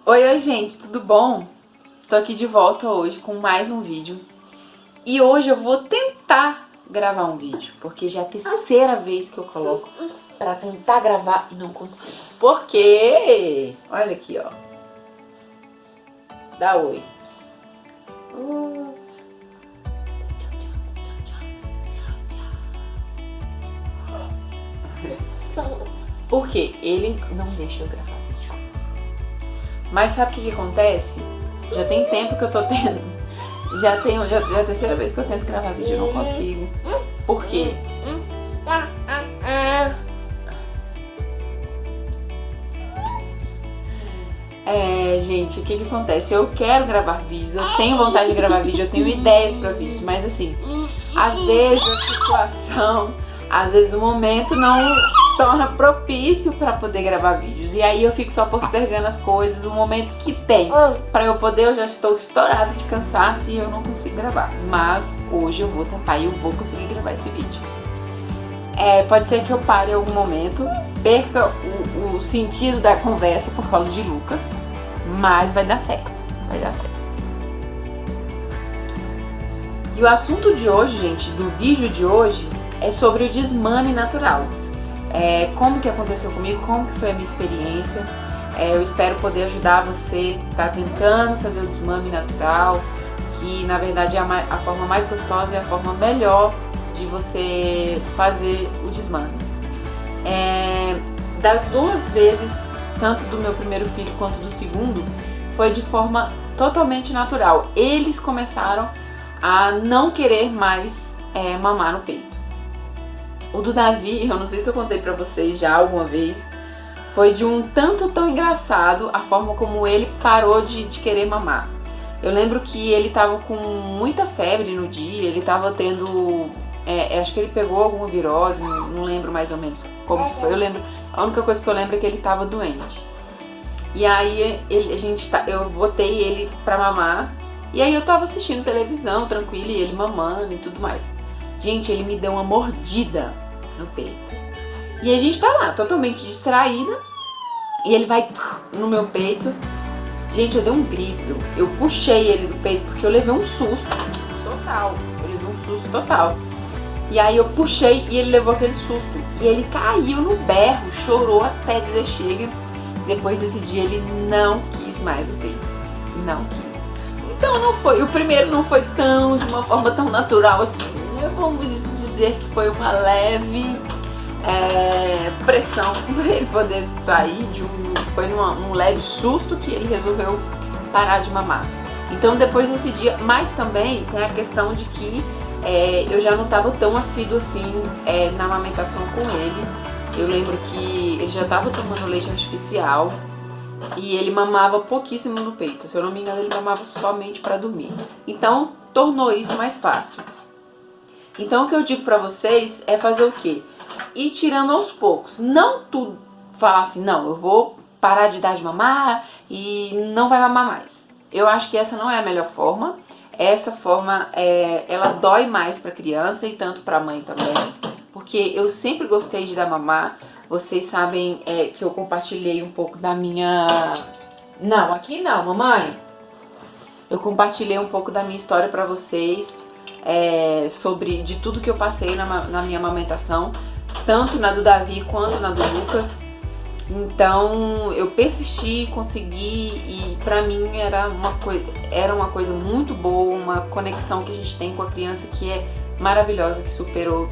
Oi, gente, tudo bom? Estou aqui de volta hoje com mais um vídeo. E hoje eu vou tentar gravar um vídeo, porque já é a terceira vez que eu coloco para tentar gravar e não consigo. Por quê? Olha aqui, ó. Dá oi. Porque ele não deixa eu gravar vídeo. Mas sabe o que acontece? Já tem tempo que eu tô tendo. Já é a terceira vez que eu tento gravar vídeo e não consigo. Por quê? Gente, o que acontece? Eu quero gravar vídeos, eu tenho vontade de gravar vídeo, eu tenho ideias pra vídeos, mas assim, às vezes a situação, às vezes o momento não torna propício pra poder gravar vídeos. E aí eu fico só postergando as coisas, o momento que tem pra eu poder, eu já estou estourada de cansaço e eu não consigo gravar. Mas hoje eu vou tentar e eu vou conseguir gravar esse vídeo. Pode ser que eu pare em algum momento, perca o sentido da conversa por causa de Lucas, mas vai dar certo, vai dar certo. E o assunto de hoje, gente, do vídeo de hoje, é sobre o desmame natural. Como que aconteceu comigo, como que foi a minha experiência. Eu espero poder ajudar você que está tentando fazer o desmame natural, que na verdade é a forma mais gostosa e a forma melhor de você fazer o desmame. Das duas vezes, tanto do meu primeiro filho quanto do segundo, foi de forma totalmente natural. Eles começaram a não querer mais mamar no peito. O do Davi, eu não sei se eu contei pra vocês já alguma vez, foi de um tanto tão engraçado a forma como ele parou de querer mamar. Eu lembro que ele tava com muita febre no dia, ele tava tendo... acho que ele pegou alguma virose, não lembro mais ou menos como que foi. A única coisa que eu lembro é que ele tava doente. E aí eu botei ele pra mamar, e aí eu tava assistindo televisão, tranquilo, e ele mamando e tudo mais. Gente, ele me deu uma mordida no peito. E a gente tá lá, totalmente distraída, e ele vai no meu peito. Gente, eu dei um grito. Eu puxei ele do peito porque eu levei um susto total. E aí eu puxei e ele levou aquele susto. E ele caiu no berro, chorou até dizer chega. Depois desse dia ele não quis mais o peito. Não quis. Então o primeiro não foi de uma forma tão natural assim. Vamos dizer que foi uma leve pressão para ele poder sair foi num leve susto que ele resolveu parar de mamar. Então depois desse dia, mas também tem a questão de que eu já não estava tão assíduo assim na amamentação com ele. Eu lembro que ele já estava tomando leite artificial e ele mamava pouquíssimo no peito. Se eu não me engano, ele mamava somente para dormir. Então tornou isso mais fácil. Então o que eu digo pra vocês é fazer o quê? Ir tirando aos poucos. Não tudo falar assim, não, eu vou parar de dar de mamar e não vai mamar mais. Eu acho que essa não é a melhor forma. Essa forma, ela dói mais pra criança e tanto pra mãe também. Porque eu sempre gostei de dar mamar. Vocês sabem que eu compartilhei um pouco da minha... Não, aqui não, mamãe. Eu compartilhei um pouco da minha história pra vocês. Sobre de tudo que eu passei na minha amamentação, tanto na do Davi quanto na do Lucas. Então eu persisti, consegui, e pra mim era uma coisa muito boa, uma conexão que a gente tem com a criança que é maravilhosa, que superou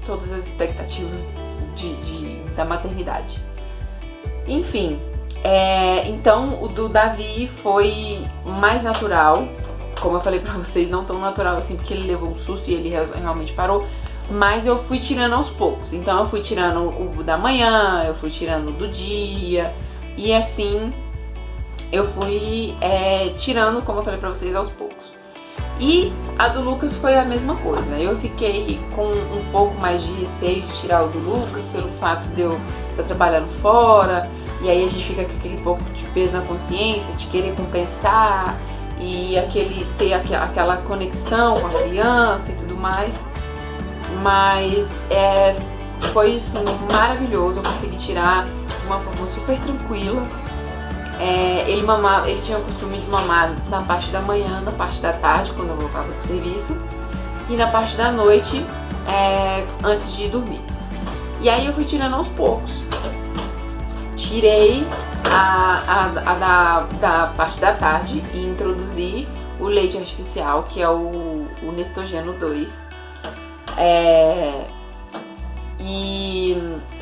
todas as expectativas da maternidade. Enfim, então o do Davi foi mais natural. Como eu falei pra vocês, não tão natural assim, porque ele levou um susto e ele realmente parou. Mas eu fui tirando aos poucos. Então eu fui tirando o da manhã, eu fui tirando do dia. E assim, eu fui tirando, como eu falei pra vocês, aos poucos. E a do Lucas foi a mesma coisa. Eu fiquei com um pouco mais de receio de tirar o do Lucas, pelo fato de eu estar trabalhando fora. E aí a gente fica com aquele pouco de peso na consciência, de querer compensar. E ter aquela conexão com a criança e tudo mais. Mas foi assim, maravilhoso. Eu consegui tirar de uma forma super tranquila. Ele tinha o costume de mamar na parte da manhã, na parte da tarde, quando eu voltava do serviço, e na parte da noite, antes de ir dormir. E aí eu fui tirando aos poucos. Tirei da parte da tarde e introduzi o leite artificial, que é o Nestogeno 2.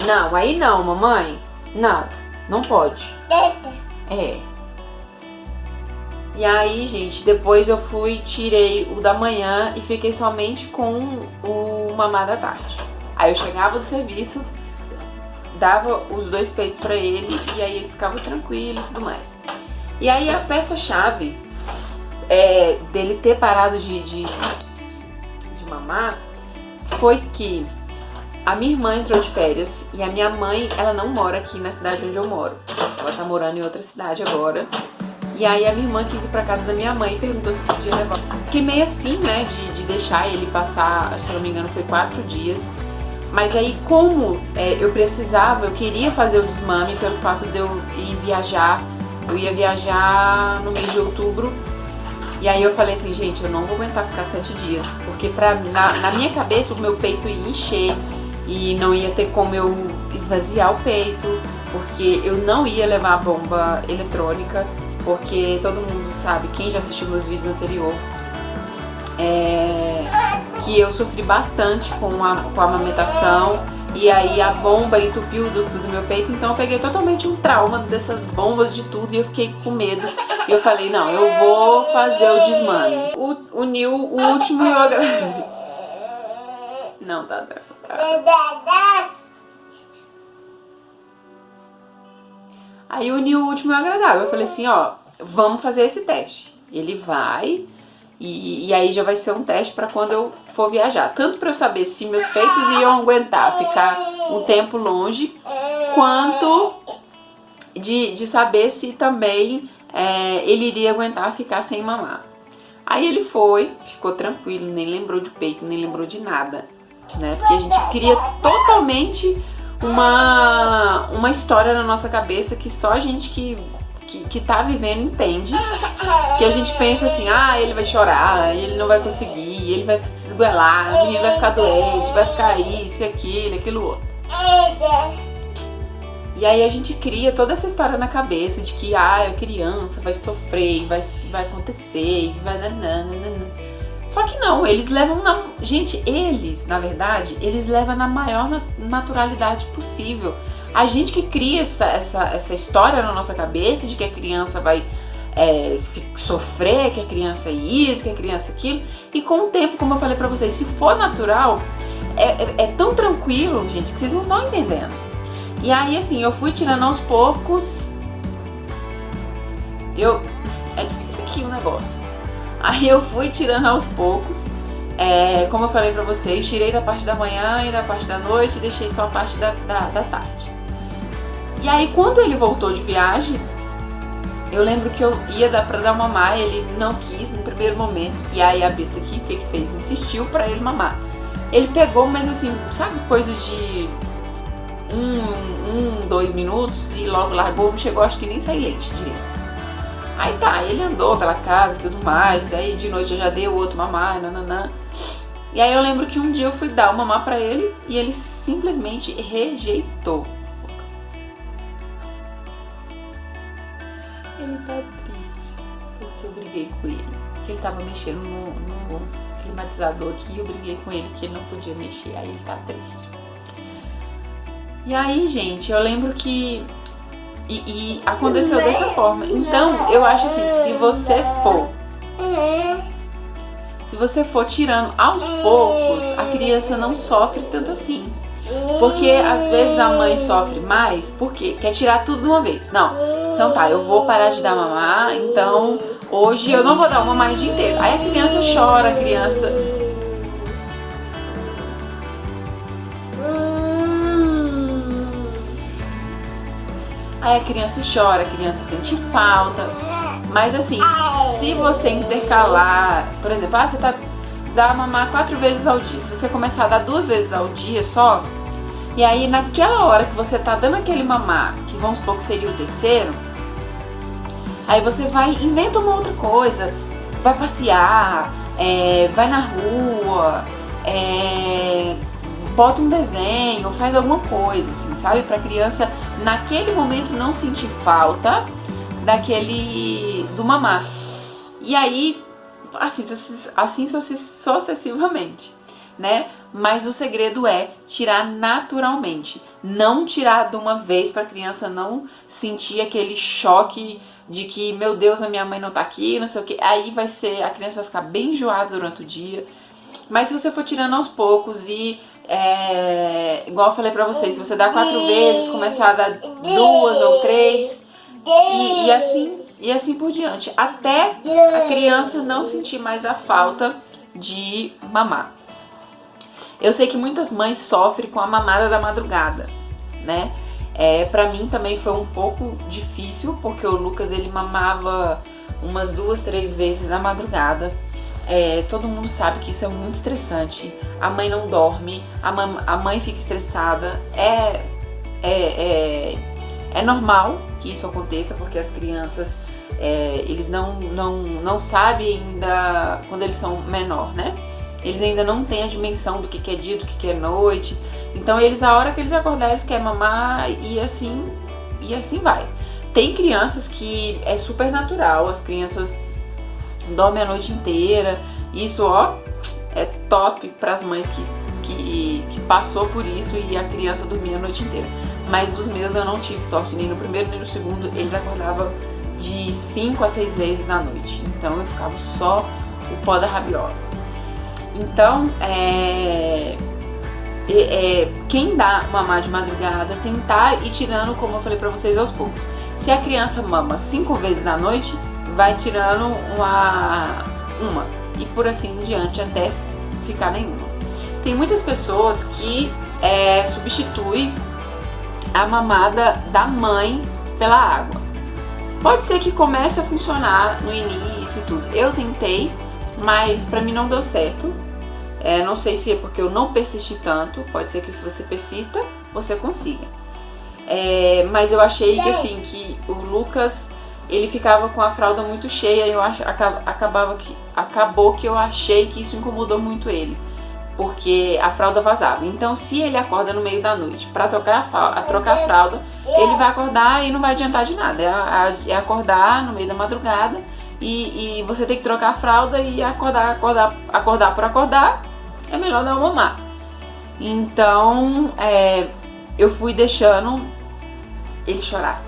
Não, aí não, mamãe. Não pode. E aí, gente, depois eu tirei o da manhã e fiquei somente com o mamar da tarde. Aí eu chegava do serviço, dava os 2 peitos pra ele e aí ele ficava tranquilo e tudo mais. E aí a peça-chave dele ter parado de mamar foi que a minha irmã entrou de férias e a minha mãe, ela não mora aqui na cidade onde eu moro. Ela tá morando em outra cidade agora. E aí a minha irmã quis ir pra casa da minha mãe e perguntou se podia levar. Fiquei meio assim, né, de deixar ele passar, se não me engano foi 4 dias. Mas aí como eu queria fazer o desmame pelo fato de eu ir viajar. Eu ia viajar no mês de outubro. E aí eu falei assim, gente, eu não vou aguentar ficar 7 dias. Porque na minha cabeça o meu peito ia encher. E não ia ter como eu esvaziar o peito. Porque eu não ia levar a bomba eletrônica. Porque todo mundo sabe, quem já assistiu meus vídeos anteriores, que eu sofri bastante com a amamentação. E aí a bomba entupiu o ducto do meu peito. Então eu peguei totalmente um trauma dessas bombas de tudo. E eu fiquei com medo. E eu falei, não, eu vou fazer o desmame. O Nil, o último eu agradeci. Não, tá. Aí o Nil, o último é agradável. Eu falei assim, ó, vamos fazer esse teste. Ele vai e aí já vai ser um teste pra quando eu for viajar. Tanto pra eu saber se meus peitos iam aguentar ficar um tempo longe, quanto de saber se também ele iria aguentar ficar sem mamar. Aí ele ficou tranquilo, nem lembrou de peito, nem lembrou de nada, né? Porque a gente cria totalmente uma história na nossa cabeça que só a gente que tá vivendo entende. Que a gente pensa assim, ele vai chorar, ele não vai conseguir, ele vai se esguelar, ele vai ficar doente, vai ficar isso, aquilo outro. E aí a gente cria toda essa história na cabeça de que a criança vai sofrer, vai acontecer, vai nananana. Só que não, eles levam na verdade, eles levam na maior naturalidade possível. A gente que cria essa história na nossa cabeça de que a criança vai sofrer, que a criança é isso, que a criança é aquilo. E com o tempo, como eu falei pra vocês, se for natural, é tão tranquilo, gente, que vocês não estão entendendo. E aí, assim, eu fui tirando aos poucos. É difícil aqui o negócio. Aí eu fui tirando aos poucos, como eu falei pra vocês, tirei da parte da manhã e da parte da noite, deixei só a parte da tarde. E aí quando ele voltou de viagem, eu lembro que eu ia dar pra dar mamar, ele não quis no primeiro momento. E aí a besta aqui, o que fez? Insistiu pra ele mamar. Ele pegou, mas assim, sabe, coisa de 2 minutos e logo largou, não chegou, acho que nem sair leite direito. Aí tá, ele andou pela casa e tudo mais, aí de noite eu já dei o outro mamar, nananã. E aí eu lembro que um dia eu fui dar o mamar pra ele e ele simplesmente rejeitou. Ele tá triste, porque eu briguei com ele, que ele tava mexendo no climatizador aqui e eu briguei com ele que ele não podia mexer, aí ele tá triste. E aí, gente, eu lembro que E aconteceu dessa forma. Então, eu acho assim, que se você for tirando aos poucos, a criança não sofre tanto assim. Porque às vezes a mãe sofre mais porque quer tirar tudo de uma vez. Não, então tá, eu vou parar de dar mamar, então hoje eu não vou dar o mamar o dia inteiro. Aí a criança chora, Aí a criança chora, a criança sente falta. Mas assim, se você intercalar, por exemplo, você dá mamar 4 vezes ao dia. Se você começar a dar 2 vezes ao dia só, e aí naquela hora que você tá dando aquele mamar, que vamos supor que seria o terceiro, Aí você vai, inventa uma outra coisa, vai passear, vai na rua, bota um desenho, faz alguma coisa, assim, sabe? Pra criança, naquele momento, não sentir falta do mamar. E aí, assim sucessivamente, né? Mas o segredo é tirar naturalmente. Não tirar de uma vez pra criança não sentir aquele choque de que, meu Deus, a minha mãe não tá aqui, não sei o que. Aí a criança vai ficar bem enjoada durante o dia. Mas se você for tirando aos poucos e, igual eu falei pra vocês, se você dá 4 vezes, começar a dar 2 ou 3, e assim por diante, até a criança não sentir mais a falta de mamar. Eu sei que muitas mães sofrem com a mamada da madrugada, né? Pra mim também foi um pouco difícil, porque o Lucas, ele mamava umas 2, 3 vezes na madrugada. Todo mundo sabe que isso é muito estressante. A mãe não dorme, a mãe fica estressada. É normal que isso aconteça, porque as crianças, eles não sabem ainda, quando eles são menor, né? Eles ainda não têm a dimensão do que é dia, do que é noite. Então a hora que eles acordarem, eles querem mamar e assim vai. Tem crianças que é super natural, as crianças dormem a noite inteira. Isso, é top para as mães que passou por isso e a criança dormia a noite inteira. Mas dos meus eu não tive sorte, nem no primeiro nem no segundo. Eles acordavam de 5 a 6 vezes na noite. Então eu ficava só o pó da rabiola. Então, quem dá mamar de madrugada, tentar ir tirando, como eu falei pra vocês, aos poucos. Se a criança mama 5 vezes na noite, vai tirando uma e por assim em diante até ficar nenhuma. Tem muitas pessoas que substituem a mamada da mãe pela água. Pode ser que comece a funcionar no início e tudo. Eu tentei, mas pra mim não deu certo. Não sei se é porque eu não persisti tanto. Pode ser que se você persista, você consiga. Mas eu achei que assim, que o Lucas, ele ficava com a fralda muito cheia. Eu acabou que eu achei que isso incomodou muito ele, porque a fralda vazava. Então, se ele acorda no meio da noite para trocar a fralda, ele vai acordar e não vai adiantar de nada. É acordar no meio da madrugada e você tem que trocar a fralda e acordar por acordar. É melhor não mamar. Então, eu fui deixando ele chorar.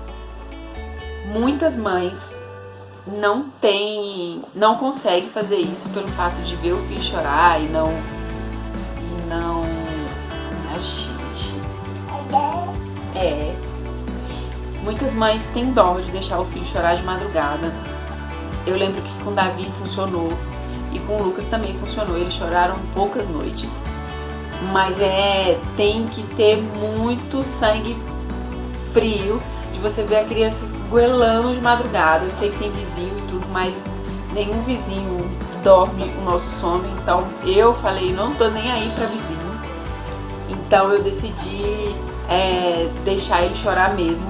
Muitas mães não conseguem fazer isso pelo fato de ver o filho chorar e não. Muitas mães têm dó de deixar o filho chorar de madrugada. Eu lembro que com o Davi funcionou e com o Lucas também funcionou. Eles choraram poucas noites, mas tem que ter muito sangue frio de você ver a criança esgoelando de madrugada. Eu sei que tem vizinho e tudo, mas nenhum vizinho dorme o nosso sono. Então eu falei, não tô nem aí pra vizinho. Então eu decidi deixar ele chorar mesmo.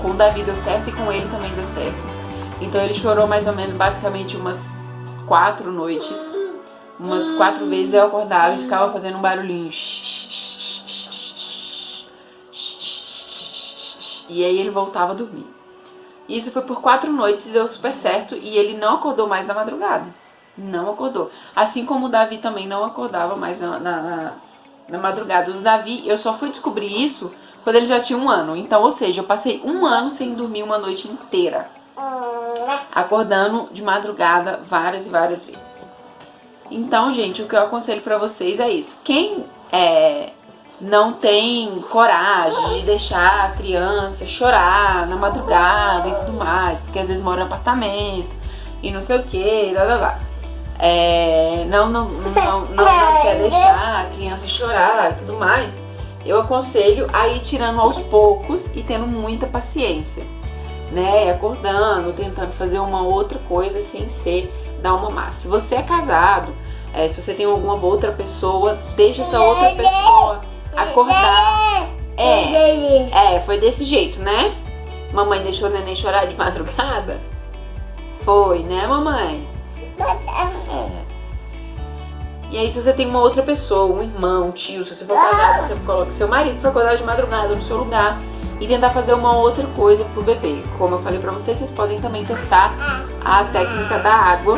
Com o Davi deu certo e com ele também deu certo. Então ele chorou mais ou menos, basicamente umas 4 noites. Umas 4 vezes eu acordava e ficava fazendo um barulhinho. E aí ele voltava a dormir. Isso foi por 4 noites e deu super certo. E ele não acordou mais na madrugada. Não acordou. Assim como o Davi também não acordava mais na madrugada. O Davi, eu só fui descobrir isso quando ele já tinha 1 ano. Então, ou seja, eu passei 1 ano sem dormir uma noite inteira, acordando de madrugada várias e várias vezes. Então, gente, o que eu aconselho pra vocês é isso. Quem não tem coragem de deixar a criança chorar na madrugada e tudo mais, porque às vezes mora em apartamento e não sei o que, não quer deixar a criança chorar e tudo mais, eu aconselho a ir tirando aos poucos e tendo muita paciência, né? Acordando, tentando fazer uma outra coisa sem ser dar uma mamar. Se você é casado, se você tem alguma outra pessoa, deixa essa outra pessoa acordar. Foi desse jeito, né? Mamãe deixou o neném chorar de madrugada. Foi, né, mamãe? É. E aí, se você tem uma outra pessoa, um irmão, um tio, se você for casado, você coloca seu marido pra acordar de madrugada no seu lugar e tentar fazer uma outra coisa pro bebê. Como eu falei pra vocês, vocês podem também testar a técnica da água,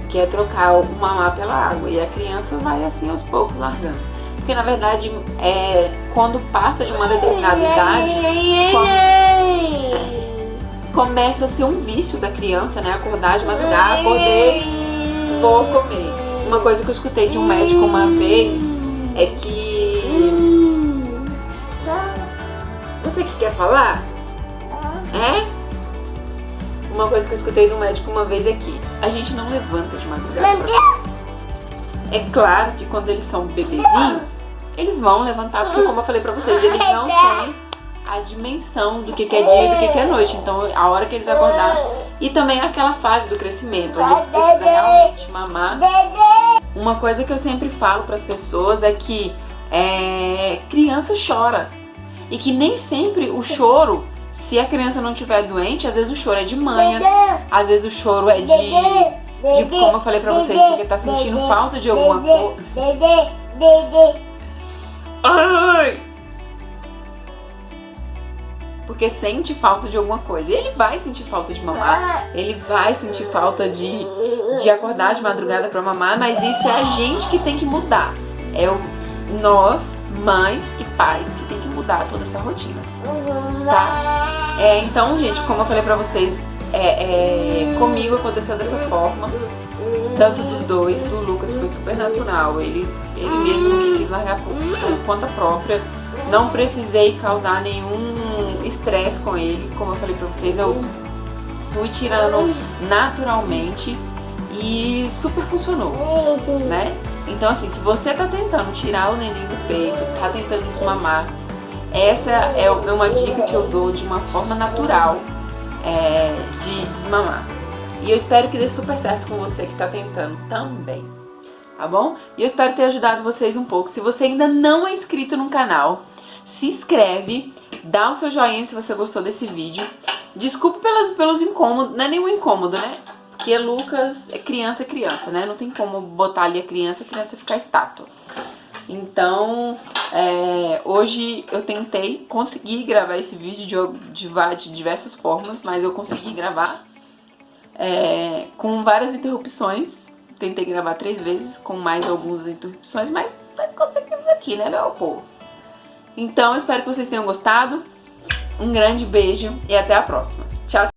que é trocar o mamá pela água. E a criança vai assim aos poucos largando. Porque na verdade, quando passa de uma determinada idade, começa a ser um vício da criança, né? Acordar de madrugada, acordei, vou comer. Uma coisa que eu escutei de um médico uma vez é que... Você que quer falar? É? Uma coisa que eu escutei de um médico uma vez é que a gente não levanta de madrugada. É claro que quando eles são bebezinhos, eles vão levantar, porque como eu falei pra vocês, eles não têm a dimensão do que é dia e do que é noite. Então, a hora que eles acordarem, e também aquela fase do crescimento, onde eles precisam realmente mamar. Uma coisa que eu sempre falo para as pessoas é que criança chora. E que nem sempre o choro, se a criança não estiver doente, às vezes o choro é de manha, às vezes o choro é de como eu falei pra vocês, porque tá sentindo falta de alguma coisa. Ai! Porque sente falta de alguma coisa. E ele vai sentir falta de mamar, ele vai sentir falta de acordar de madrugada pra mamar, mas isso é a gente que tem que mudar. Nós, mães e pais, que tem que mudar toda essa rotina, tá? Então, gente, como eu falei pra vocês, comigo aconteceu dessa forma, tanto dos dois. Do Lucas foi super natural, ele mesmo que quis largar por conta própria. Não precisei causar nenhum estresse com ele, como eu falei pra vocês, eu fui tirando naturalmente e super funcionou, né? Então assim, se você tá tentando tirar o neném do peito, tá tentando desmamar, essa é uma dica que eu dou de uma forma natural de desmamar. E eu espero que dê super certo com você que tá tentando também, tá bom? E eu espero ter ajudado vocês um pouco. Se você ainda não é inscrito no canal, se inscreve, dá o seu joinha se você gostou desse vídeo. Desculpa pelos incômodos, não é nenhum incômodo, né? Porque Lucas é criança, né? Não tem como botar ali a criança ficar estátua. Então, hoje eu tentei conseguir gravar esse vídeo de diversas formas, mas eu consegui gravar com várias interrupções. Tentei gravar 3 vezes com mais algumas interrupções, mas conseguimos aqui, né, meu povo? Então, eu espero que vocês tenham gostado. Um grande beijo e até a próxima. Tchau!